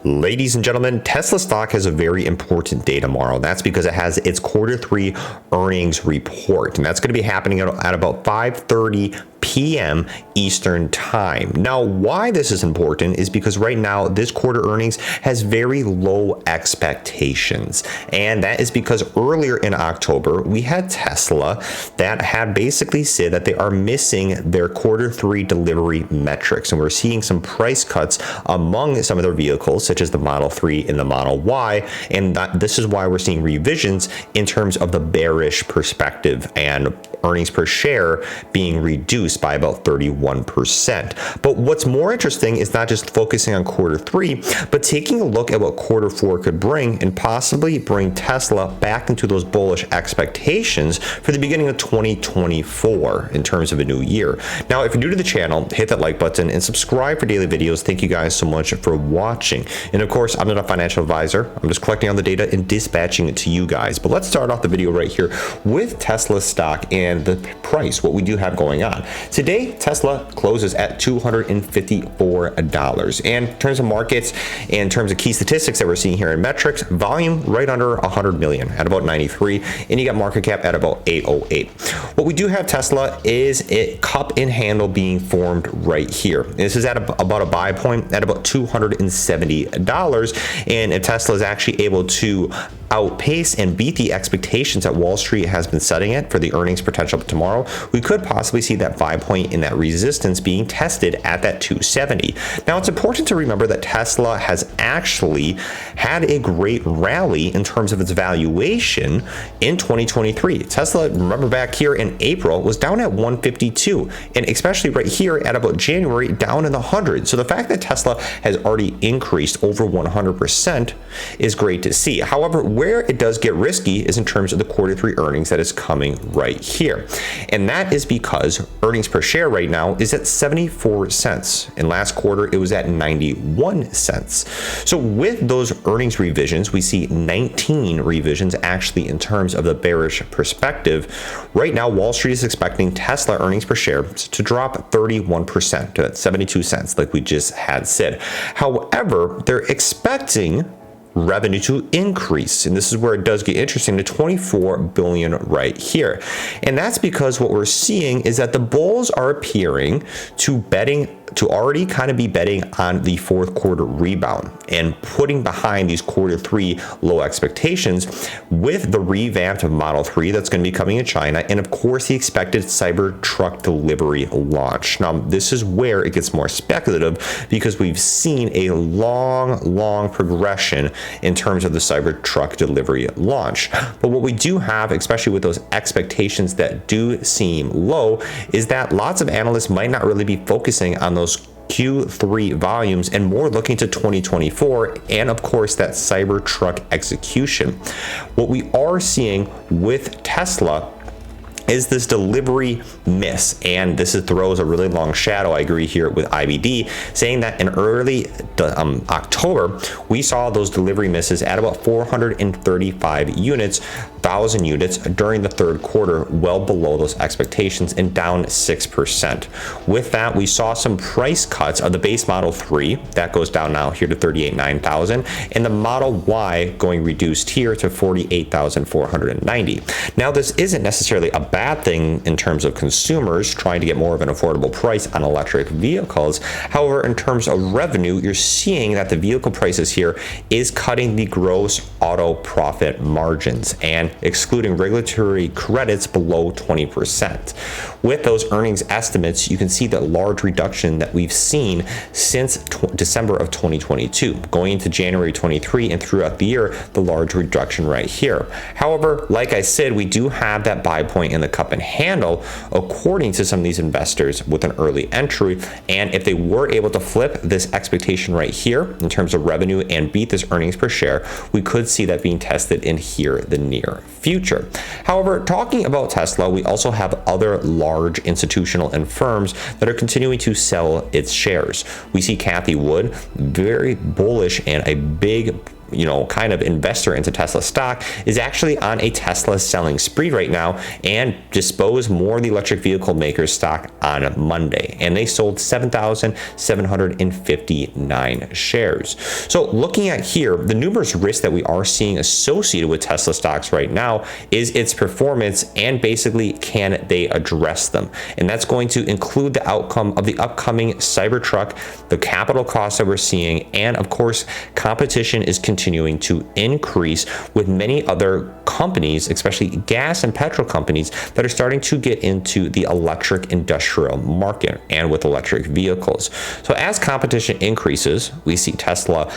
Ladies and gentlemen, Tesla stock has a very important day tomorrow. That's because it has its quarter 3 earnings report, and that's going to be happening at about 5:30 p.m. Eastern time. Now, why this is important is because right now this quarter earnings has very low expectations, and that is because earlier in October we had Tesla that had basically said that they are missing their quarter 3 delivery metrics, and we're seeing some price cuts among some of their vehicles such as the Model 3 and the Model Y, and this is why we're seeing revisions in terms of the bearish perspective and earnings per share being reduced by about 31%. But what's more interesting is not just focusing on quarter 3, but taking a look at what quarter 4 could bring and possibly bring Tesla back into those bullish expectations for the beginning of 2024 in terms of a new year. Now, if you're new to the channel, hit that like button and subscribe for daily videos. Thank you guys so much for watching. And of course, I'm not a financial advisor. I'm just collecting all the data and dispatching it to you guys. But let's start off the video right here with Tesla stock and the price, what we do have going on. Today, Tesla closes at $254. And in terms of markets, in terms of key statistics that we're seeing here in metrics, volume right under 100 million at about 93, and you got market cap at about 808. What we do have Tesla is a cup and handle being formed right here. This is at about a buy point at about $270. And if Tesla is actually able to outpace and beat the expectations that Wall Street has been setting it for the earnings potential tomorrow, we could possibly see that buy point in that resistance being tested at that 270. Now, it's important to remember that Tesla has actually had a great rally in terms of its valuation in 2023. Tesla, remember back here in April, was down at 152, and especially right here at about January, down in the hundreds. So the fact that Tesla has already increased over 100% is great to see. However, where it does get risky is in terms of the quarter 3 earnings that is coming right here. And that is because earnings per share right now is at 74 cents. And last quarter, it was at 91 cents. So with those earnings revisions, we see 19 revisions actually in terms of the bearish perspective. Right now, Wall Street is expecting Tesla earnings per share to drop 31% to 72 cents, like we just had said. However, they're expecting revenue to increase, and this is where it does get interesting, to 24 billion right here. And that's because what we're seeing is that the bulls are appearing to already kind of be betting on the fourth quarter rebound and putting behind these quarter 3 low expectations with the revamped Model 3 that's going to be coming in China, and of course the expected Cybertruck delivery launch. Now, this is where it gets more speculative because we've seen a long progression in terms of the Cybertruck delivery launch. But what we do have, especially with those expectations that do seem low, is that lots of analysts might not really be focusing on those Q3 volumes and more looking to 2024 and of course that Cybertruck execution. What we are seeing with Tesla is this delivery miss, and this throws a really long shadow. I agree here with IBD saying that in early October we saw those delivery misses at about 435 units, 1,000 units during the third quarter, well below those expectations and down 6%. With that, we saw some price cuts of the base Model 3 that goes down now here to 38,900, and the Model Y going reduced here to 48,490. Now, this isn't necessarily a bad thing in terms of consumers trying to get more of an affordable price on electric vehicles. However, in terms of revenue, you're seeing that the vehicle prices here is cutting the gross auto profit margins and excluding regulatory credits below 20%. With those earnings estimates, you can see the large reduction that we've seen since December of 2022, going into January 23 and throughout the year, the large reduction right here. However, like I said, we do have that buy point in the cup and handle according to some of these investors with an early entry, and if they were able to flip this expectation right here in terms of revenue and beat this earnings per share, we could see that being tested in here the near future. However, talking about Tesla, we also have other large institutional and firms that are continuing to sell its shares. We see Kathy Wood very bullish and a big kind of investor into Tesla stock is actually on a Tesla selling spree right now and disposed more of the electric vehicle makers stock on Monday, and they sold 7,759 shares. So looking at here, the numerous risks that we are seeing associated with Tesla stocks right now is its performance and basically can they address them. And that's going to include the outcome of the upcoming Cybertruck, the capital costs that we're seeing, and of course, competition is continuing to increase with many other companies, especially gas and petrol companies, that are starting to get into the electric industrial market and with electric vehicles. So as competition increases, we see Tesla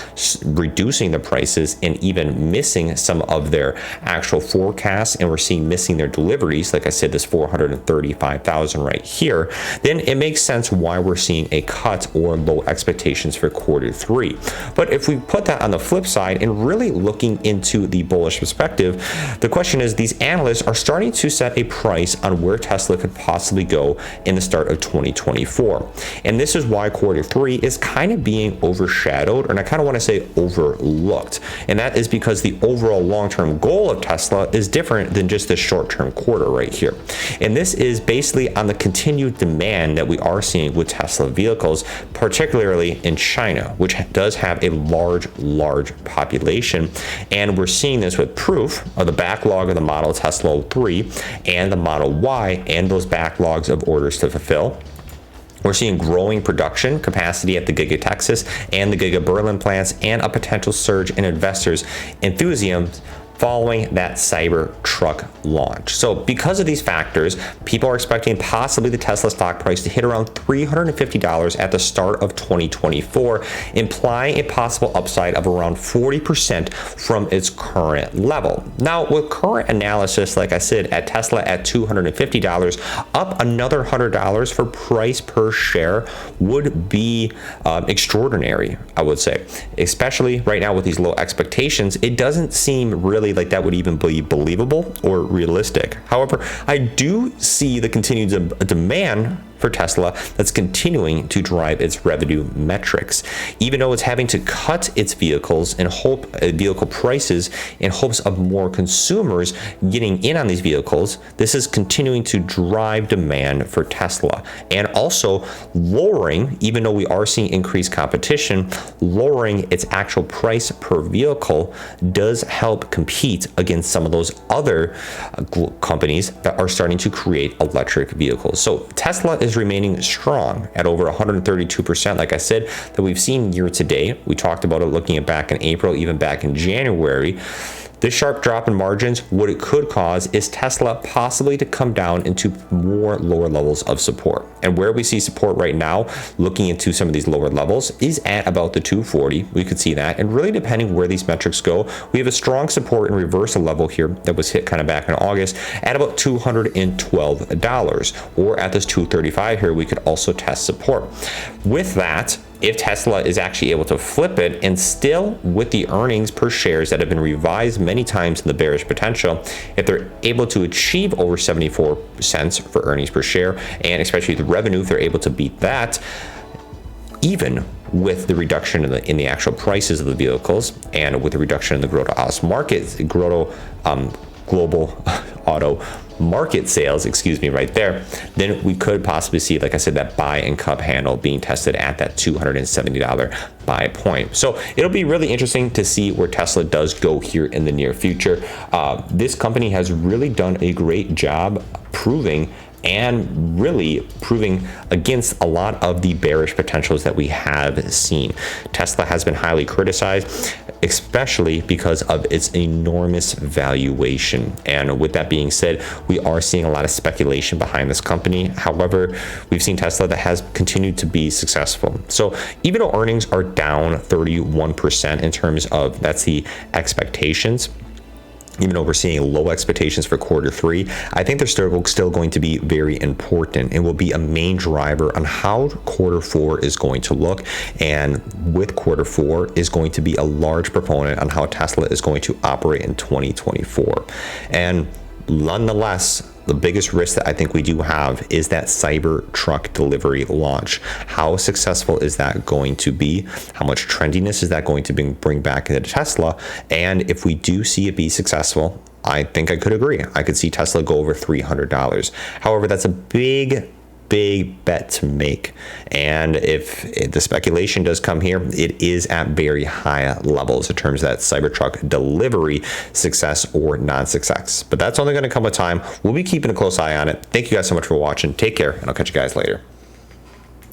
reducing the prices and even missing some of their actual forecasts, and we're seeing missing their deliveries, like I said, this 435,000 right here, then it makes sense why we're seeing a cut or low expectations for Q3. But if we put that on the flip side and really looking into the bullish perspective, the question is these analysts are starting to set a price on where Tesla could possibly go in the start of 2024. And this is why Q3 is kind of being overshadowed, and I kind of want to say overlooked. And that is because the overall long-term goal of Tesla is different than just the short-term quarter right here. And this is basically on the continued demand that we are seeing with Tesla vehicles, particularly in China, which does have a large population. And we're seeing this with proof of the backlog of the Model Tesla 3 and the Model Y and those backlogs of orders to fulfill. We're seeing growing production capacity at the Giga Texas and the Giga Berlin plants, and a potential surge in investors' enthusiasm following that Cybertruck launch. So because of these factors, people are expecting possibly the Tesla stock price to hit around $350 at the start of 2024, implying a possible upside of around 40% from its current level. Now, with current analysis, like I said, at Tesla at $250, up another $100 for price per share would be extraordinary, I would say. Especially right now with these low expectations, it doesn't seem really like that would even be believable or realistic. However, I do see the continued demand for Tesla that's continuing to drive its revenue metrics, even though it's having to cut its vehicles and vehicle prices in hopes of more consumers getting in on these vehicles. This is continuing to drive demand for Tesla, and also lowering, even though we are seeing increased competition, lowering its actual price per vehicle does help compete against some of those other companies that are starting to create electric vehicles. So Tesla is remaining strong at over 132%, like I said, that we've seen year to date. We talked about it looking at back in April, even back in January. This sharp drop in margins, what it could cause is Tesla possibly to come down into more lower levels of support. And where we see support right now, looking into some of these lower levels, is at about the 240. We could see that. And really depending where these metrics go, we have a strong support and reversal level here that was hit kind of back in August at about $212. Or at this 235 here, we could also test support. With that, if Tesla is actually able to flip it, and still with the earnings per shares that have been revised many times in the bearish potential, if they're able to achieve over 74 cents for earnings per share, and especially the revenue, if they're able to beat that, even with the reduction in the actual prices of the vehicles, and with the reduction in the global auto market sales, right there, then we could possibly see, like I said, that buy and cup handle being tested at that $270 buy point. So it'll be really interesting to see where Tesla does go here in the near future. This company has really done a great job proving against a lot of the bearish potentials that we have seen. Tesla has been highly criticized, especially because of its enormous valuation. And with that being said, we are seeing a lot of speculation behind this company. However, we've seen Tesla that has continued to be successful. So even though earnings are down 31% in terms of, that's the expectations, even though we're seeing low expectations for Q3, I think they're still going to be very important and will be a main driver on how Q4 is going to look. And with Q4 is going to be a large proponent on how Tesla is going to operate in 2024. And Nonetheless, the biggest risk that I think we do have is that Cybertruck delivery launch. How successful is that going to be? How much trendiness is that going to bring back into Tesla? And if we do see it be successful, I think I could agree. I could see Tesla go over $300. However, that's a big bet to make. And if the speculation does come here, it is at very high levels in terms of that Cybertruck delivery success or non-success. But that's only going to come with time. We'll be keeping a close eye on it. Thank you guys so much for watching. Take care, and I'll catch you guys later.